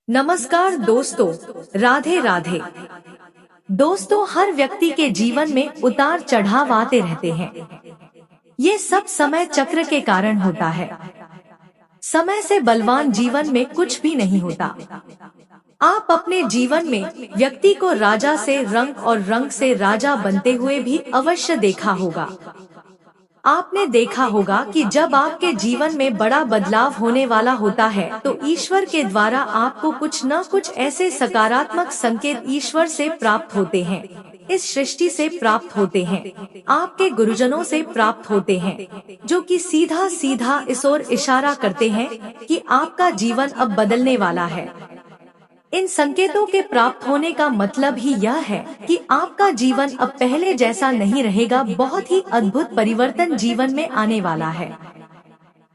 नमस्कार दोस्तों, राधे राधे। दोस्तों, हर व्यक्ति के जीवन में उतार चढ़ाव आते रहते हैं। ये सब समय चक्र के कारण होता है। समय से बलवान जीवन में कुछ भी नहीं होता। आप अपने जीवन में व्यक्ति को राजा से रंक और रंक से राजा बनते हुए भी अवश्य देखा होगा। आपने देखा होगा कि जब आपके जीवन में बड़ा बदलाव होने वाला होता है तो ईश्वर के द्वारा आपको कुछ न कुछ ऐसे सकारात्मक संकेत ईश्वर से प्राप्त होते हैं, इस सृष्टि से प्राप्त होते हैं, आपके गुरुजनों से प्राप्त होते हैं, जो कि सीधा सीधा इस ओर इशारा करते हैं कि आपका जीवन अब बदलने वाला है। इन संकेतों के प्राप्त होने का मतलब ही यह है कि आपका जीवन अब पहले जैसा नहीं रहेगा, बहुत ही अद्भुत परिवर्तन जीवन में आने वाला है।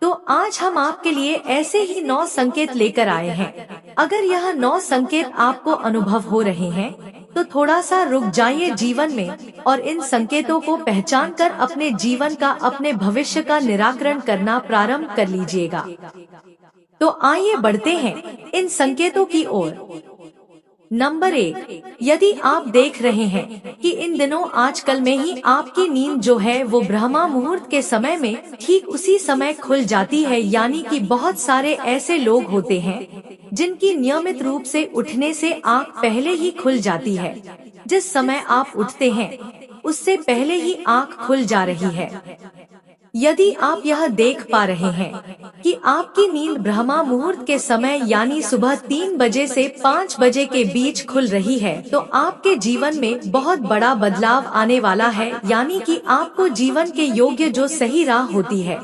तो आज हम आपके लिए ऐसे ही 9 संकेत लेकर आए हैं। अगर यह 9 संकेत आपको अनुभव हो रहे हैं तो थोड़ा सा रुक जाइए जीवन में और इन संकेतों को पहचान कर अपने जीवन का, अपने भविष्य का निराकरण करना प्रारंभ कर लीजिएगा। तो आइए बढ़ते हैं इन संकेतों की ओर। नंबर 1, यदि आप देख रहे हैं कि इन दिनों आजकल में ही आपकी नींद जो है वो ब्रह्मा मुहूर्त के समय में ठीक उसी समय खुल जाती है, यानी कि बहुत सारे ऐसे लोग होते हैं जिनकी नियमित रूप से उठने से आँख पहले ही खुल जाती है। जिस समय आप उठते हैं उससे पहले ही आँख खुल जा रही है। यदि आप यह देख पा रहे हैं कि आपकी नींद ब्रह्मा मुहूर्त के समय यानी सुबह 3 बजे से 5 बजे के बीच खुल रही है तो आपके जीवन में बहुत बड़ा बदलाव आने वाला है, यानी कि आपको जीवन के योग्य जो सही राह होती है,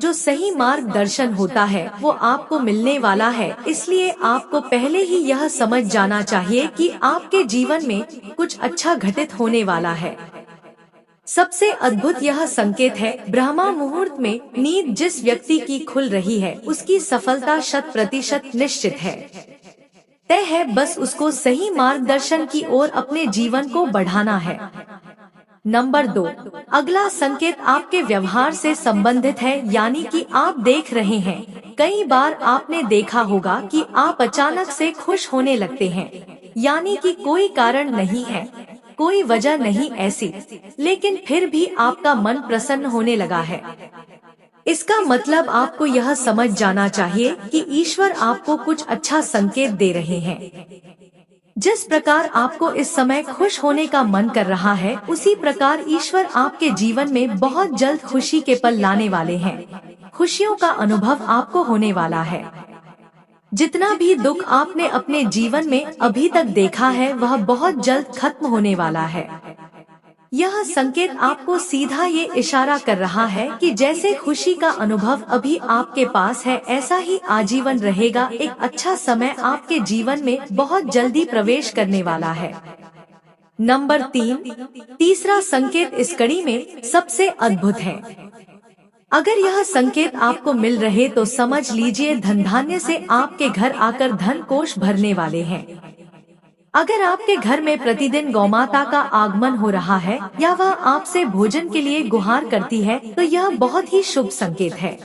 जो सही मार्गदर्शन होता है वो आपको मिलने वाला है। इसलिए आपको पहले ही यह समझ जाना चाहिए कि आपके जीवन में कुछ अच्छा घटित होने वाला है। सबसे अद्भुत यह संकेत है, ब्रह्मा मुहूर्त में नींद जिस व्यक्ति की खुल रही है उसकी सफलता 100% निश्चित है, तय है। बस उसको सही मार्गदर्शन की ओर अपने जीवन को बढ़ाना है। नंबर 2, अगला संकेत आपके व्यवहार से संबंधित है, यानी कि आप देख रहे हैं कई बार आपने देखा होगा कि आप अचानक से खुश होने लगते हैं, यानी कि कोई कारण नहीं है, कोई वजह नहीं ऐसी, लेकिन फिर भी आपका मन प्रसन्न होने लगा है। इसका मतलब आपको यह समझ जाना चाहिए कि ईश्वर आपको कुछ अच्छा संकेत दे रहे हैं। जिस प्रकार आपको इस समय खुश होने का मन कर रहा है उसी प्रकार ईश्वर आपके जीवन में बहुत जल्द खुशी के पल लाने वाले हैं। खुशियों का अनुभव आपको होने वाला है। जितना भी दुख आपने अपने जीवन में अभी तक देखा है वह बहुत जल्द खत्म होने वाला है। यह संकेत आपको सीधा ये इशारा कर रहा है कि जैसे खुशी का अनुभव अभी आपके पास है ऐसा ही आजीवन रहेगा। एक अच्छा समय आपके जीवन में बहुत जल्दी प्रवेश करने वाला है। नंबर 3, तीसरा संकेत इस कड़ी में सबसे अद्भुत है। अगर यह संकेत आपको मिल रहे तो समझ लीजिए धन धान्य से आपके घर आकर धन कोष भरने वाले हैं। अगर आपके घर में प्रतिदिन गौमाता का आगमन हो रहा है या वह आपसे भोजन के लिए गुहार करती है तो यह बहुत ही शुभ संकेत है।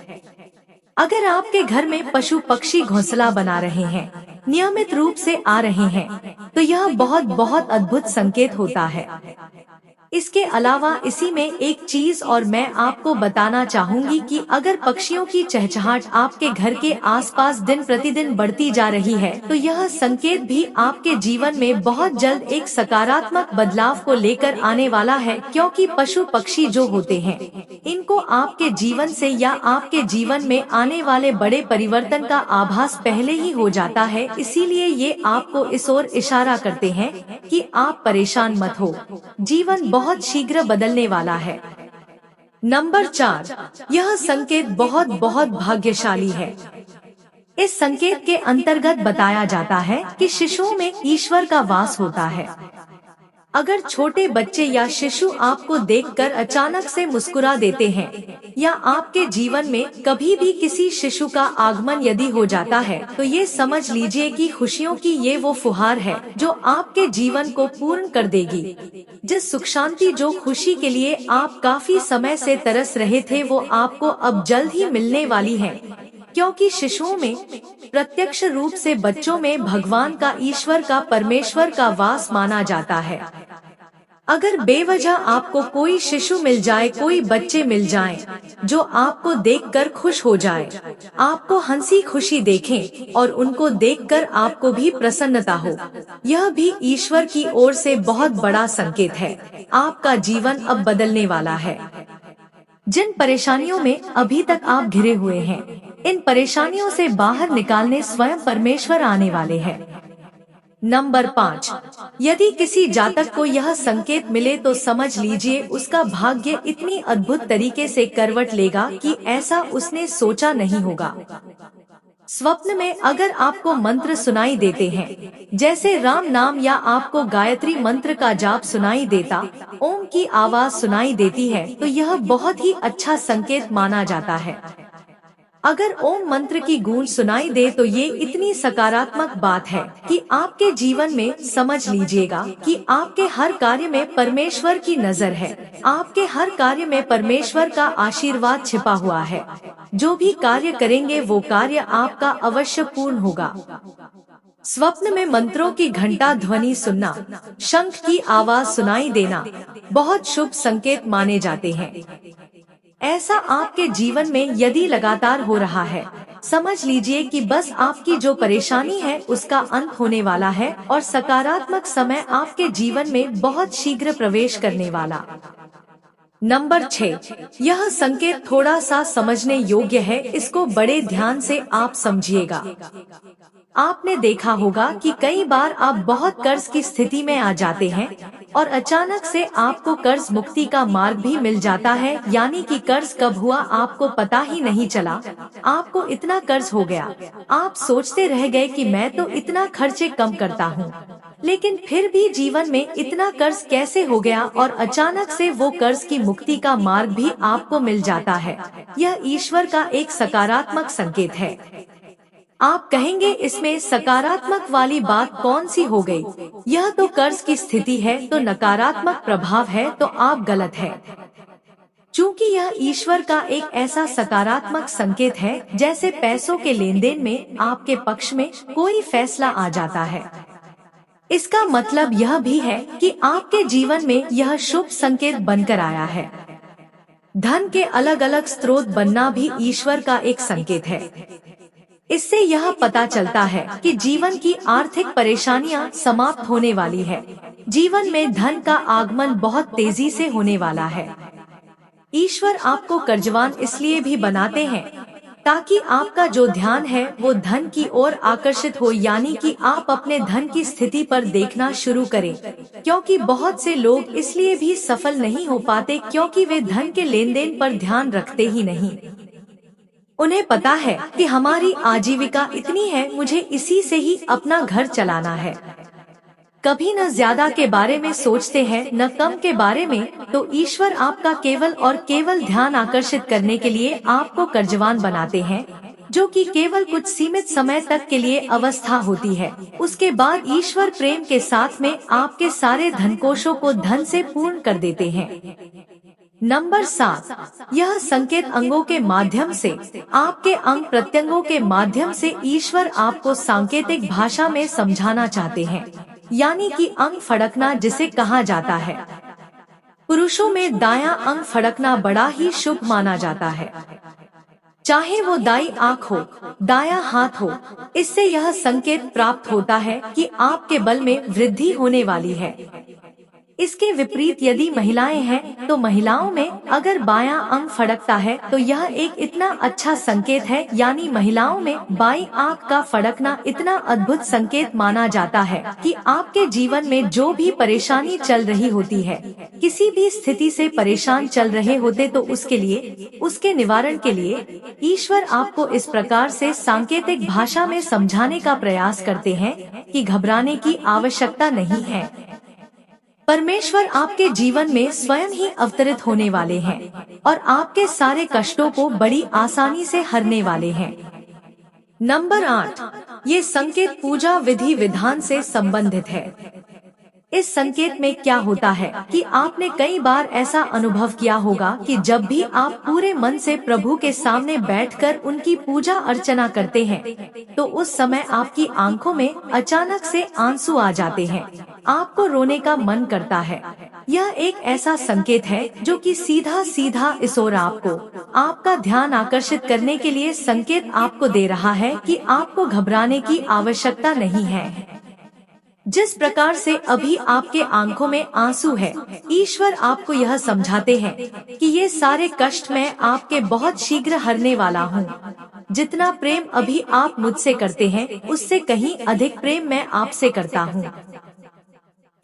अगर आपके घर में पशु पक्षी घोंसला बना रहे हैं, नियमित रूप से आ रहे हैं तो यह बहुत बहुत अद्भुत संकेत होता है। इसके अलावा इसी में एक चीज और मैं आपको बताना चाहूंगी कि अगर पक्षियों की चहचहाट आपके घर के आसपास दिन प्रतिदिन बढ़ती जा रही है तो यह संकेत भी आपके जीवन में बहुत जल्द एक सकारात्मक बदलाव को लेकर आने वाला है, क्योंकि पशु पक्षी जो होते हैं इनको आपके जीवन से या आपके जीवन में आने वाले बड़े परिवर्तन का आभास पहले ही हो जाता है। इसीलिए ये आपको इस ओर इशारा करते हैं कि आप परेशान मत हो, जीवन बहुत शीघ्र बदलने वाला है। नंबर 4, यह संकेत बहुत बहुत भाग्यशाली है। इस संकेत के अंतर्गत बताया जाता है कि शिशुओं में ईश्वर का वास होता है। अगर छोटे बच्चे या शिशु आपको देखकर अचानक से मुस्कुरा देते हैं या आपके जीवन में कभी भी किसी शिशु का आगमन यदि हो जाता है तो ये समझ लीजिए कि खुशियों की ये वो फुहार है जो आपके जीवन को पूर्ण कर देगी। जिस सुख शांति जो खुशी के लिए आप काफी समय से तरस रहे थे वो आपको अब जल्द ही मिलने वाली है। क्योंकि शिशुओं में प्रत्यक्ष रूप से बच्चों में भगवान का, ईश्वर का, परमेश्वर का वास माना जाता है। अगर बेवजह आपको कोई शिशु मिल जाए, कोई बच्चे मिल जाएं, जो आपको देखकर खुश हो जाए, आपको हंसी खुशी देखें और उनको देखकर आपको भी प्रसन्नता हो, यह भी ईश्वर की ओर से बहुत बड़ा संकेत है। आपका जीवन अब बदलने वाला है। जिन परेशानियों में अभी तक आप घिरे हुए हैं, इन परेशानियों से बाहर निकालने स्वयं परमेश्वर आने वाले हैं। नंबर 5, यदि किसी जातक को यह संकेत मिले तो समझ लीजिए उसका भाग्य इतनी अद्भुत तरीके से करवट लेगा कि ऐसा उसने सोचा नहीं होगा। स्वप्न में अगर आपको मंत्र सुनाई देते हैं, जैसे राम नाम, या आपको गायत्री मंत्र का जाप सुनाई देता, ओम की आवाज सुनाई देती है, तो यह बहुत ही अच्छा संकेत माना जाता है। अगर ओम मंत्र की गूंज सुनाई दे तो ये इतनी सकारात्मक बात है कि आपके जीवन में समझ लीजिएगा कि आपके हर कार्य में परमेश्वर की नजर है। आपके हर कार्य में परमेश्वर का आशीर्वाद छिपा हुआ है। जो भी कार्य करेंगे वो कार्य आपका अवश्य पूर्ण होगा। स्वप्न में मंत्रों की घंटा ध्वनि सुनना, शंख की आवाज सुनाई देना बहुत शुभ संकेत माने जाते हैं। ऐसा आपके जीवन में यदि लगातार हो रहा है, समझ लीजिए कि बस आपकी जो परेशानी है उसका अंत होने वाला है और सकारात्मक समय आपके जीवन में बहुत शीघ्र प्रवेश करने वाला। नंबर 6, यह संकेत थोड़ा सा समझने योग्य है, इसको बड़े ध्यान से आप समझिएगा। आपने देखा होगा कि कई बार आप बहुत कर्ज की स्थिति में आ जाते हैं और अचानक से आपको कर्ज मुक्ति का मार्ग भी मिल जाता है, यानी कि कर्ज कब हुआ आपको पता ही नहीं चला। आपको इतना कर्ज हो गया, आप सोचते रह गए कि मैं तो इतना खर्चे कम करता हूँ, लेकिन फिर भी जीवन में इतना कर्ज कैसे हो गया, और अचानक से वो कर्ज की मुक्ति का मार्ग भी आपको मिल जाता है। यह ईश्वर का एक सकारात्मक संकेत है। आप कहेंगे इसमें सकारात्मक वाली बात कौन सी हो गई, यह तो कर्ज की स्थिति है तो नकारात्मक प्रभाव है, तो आप गलत है। चूँकि यह ईश्वर का एक ऐसा सकारात्मक संकेत है जैसे पैसों के लेन देन में आपके पक्ष में कोई फैसला आ जाता है। इसका मतलब यह भी है कि आपके जीवन में यह शुभ संकेत बनकर आया है। धन के अलग अलग स्रोत बनना भी ईश्वर का एक संकेत है। इससे यह पता चलता है कि जीवन की आर्थिक परेशानियां समाप्त होने वाली है। जीवन में धन का आगमन बहुत तेजी से होने वाला है। ईश्वर आपको कर्जवान इसलिए भी बनाते हैं ताकि आपका जो ध्यान है वो धन की ओर आकर्षित हो, यानी कि आप अपने धन की स्थिति पर देखना शुरू करें। क्योंकि बहुत से लोग इसलिए भी सफल नहीं हो पाते क्योंकि वे धन के लेन देन पर ध्यान रखते ही नहीं। उन्हें पता है कि हमारी आजीविका इतनी है, मुझे इसी से ही अपना घर चलाना है। कभी न ज्यादा के बारे में सोचते हैं न कम के बारे में। तो ईश्वर आपका केवल और केवल ध्यान आकर्षित करने के लिए आपको कर्जवान बनाते हैं, जो कि केवल कुछ सीमित समय तक के लिए अवस्था होती है। उसके बाद ईश्वर प्रेम के साथ में आपके सारे धनकोशों को धन से पूर्ण कर देते हैं। नंबर 7, यह संकेत अंगों के माध्यम से, आपके अंग प्रत्यंगों के माध्यम से ईश्वर आपको सांकेतिक भाषा में समझाना चाहते हैं, यानी कि अंग फड़कना जिसे कहा जाता है। पुरुषों में दायां अंग फड़कना बड़ा ही शुभ माना जाता है, चाहे वो दाई आंख हो, दायां हाथ हो। इससे यह संकेत प्राप्त होता है कि आपके बल में वृद्धि होने वाली है। इसके विपरीत यदि महिलाएं हैं तो महिलाओं में अगर बायां अंग फड़कता है तो यह एक इतना अच्छा संकेत है, यानी महिलाओं में बाईं आंख का फड़कना इतना अद्भुत संकेत माना जाता है कि आपके जीवन में जो भी परेशानी चल रही होती है, किसी भी स्थिति से परेशान चल रहे होते, तो उसके लिए, उसके निवारण के लिए ईश्वर आपको इस प्रकार से सांकेतिक भाषा में समझाने का प्रयास करते हैं कि घबराने की आवश्यकता नहीं है। परमेश्वर आपके जीवन में स्वयं ही अवतरित होने वाले हैं और आपके सारे कष्टों को बड़ी आसानी से हरने वाले हैं। नंबर 8, ये संकेत पूजा विधि विधान से संबंधित है। इस संकेत में क्या होता है कि आपने कई बार ऐसा अनुभव किया होगा कि जब भी आप पूरे मन से प्रभु के सामने बैठकर उनकी पूजा अर्चना करते हैं, तो उस समय आपकी आंखों में अचानक से आंसू आ जाते हैं, आपको रोने का मन करता है। यह एक ऐसा संकेत है जो कि सीधा सीधा ईश्वर आपको आपका ध्यान आकर्षित करने के लिए संकेत आपको दे रहा है कि आपको घबराने की आवश्यकता नहीं है। जिस प्रकार से अभी आपके आंखों में आंसू है, ईश्वर आपको यह समझाते हैं कि ये सारे कष्ट मैं आपके बहुत शीघ्र हरने वाला हूँ। जितना प्रेम अभी आप मुझसे करते हैं, उससे कहीं अधिक प्रेम मैं आपसे करता हूँ।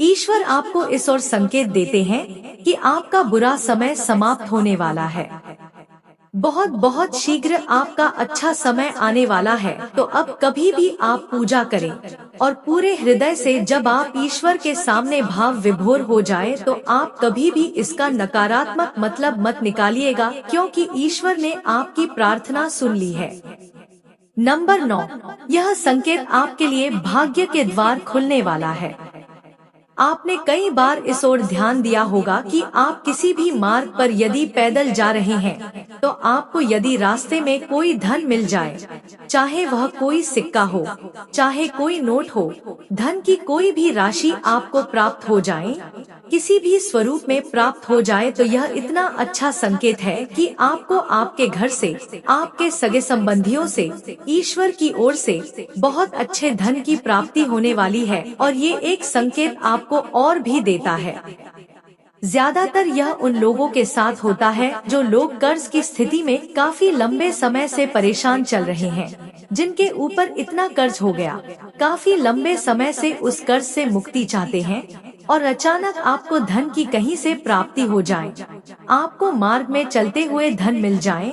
ईश्वर आपको इस ओर संकेत देते हैं कि आपका बुरा समय समाप्त होने वाला है। बहुत बहुत शीघ्र आपका अच्छा समय आने वाला है। तो अब कभी भी आप पूजा करें और पूरे हृदय से जब आप ईश्वर के सामने भाव विभोर हो जाए, तो आप कभी भी इसका नकारात्मक मतलब मत निकालिएगा, क्योंकि ईश्वर ने आपकी प्रार्थना सुन ली है। नंबर 9, यह संकेत आपके लिए भाग्य के द्वार खुलने वाला है। आपने कई बार इस ओर ध्यान दिया होगा कि आप किसी भी मार्ग पर यदि पैदल जा रहे हैं, तो आपको यदि रास्ते में कोई धन मिल जाए, चाहे वह कोई सिक्का हो, चाहे कोई नोट हो, धन की कोई भी राशि आपको प्राप्त हो जाए, किसी भी स्वरूप में प्राप्त हो जाए, तो यह इतना अच्छा संकेत है कि आपको आपके घर से, आपके सगे संबंधियों से, ईश्वर की ओर से बहुत अच्छे धन की प्राप्ति होने वाली है। और ये एक संकेत आपको और भी देता है। ज्यादातर यह उन लोगों के साथ होता है जो लोग कर्ज की स्थिति में काफी लंबे समय से परेशान चल रहे हैं, जिनके ऊपर इतना कर्ज हो गया, काफी लंबे समय से उस कर्ज से मुक्ति चाहते हैं, और अचानक आपको धन की कहीं से प्राप्ति हो जाए, आपको मार्ग में चलते हुए धन मिल जाए,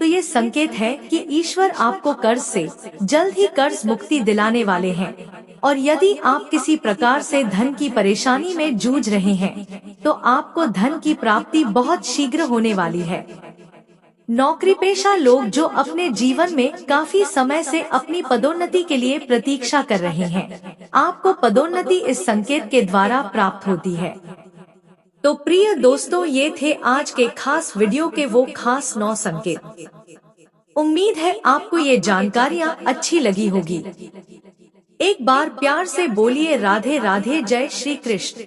तो ये संकेत है कि ईश्वर आपको कर्ज से जल्द ही कर्ज मुक्ति दिलाने वाले हैं। और यदि आप किसी प्रकार से धन की परेशानी में जूझ रहे हैं, तो आपको धन की प्राप्ति बहुत शीघ्र होने वाली है। नौकरी पेशा लोग जो अपने जीवन में काफी समय से अपनी पदोन्नति के लिए प्रतीक्षा कर रहे हैं, आपको पदोन्नति इस संकेत के द्वारा प्राप्त होती है। तो प्रिय दोस्तों, ये थे आज के खास वीडियो के वो खास 9 संकेत। उम्मीद है आपको ये जानकारियाँ अच्छी लगी होगी। एक बार प्यार से बोलिए राधे राधे, जय श्री कृष्ण।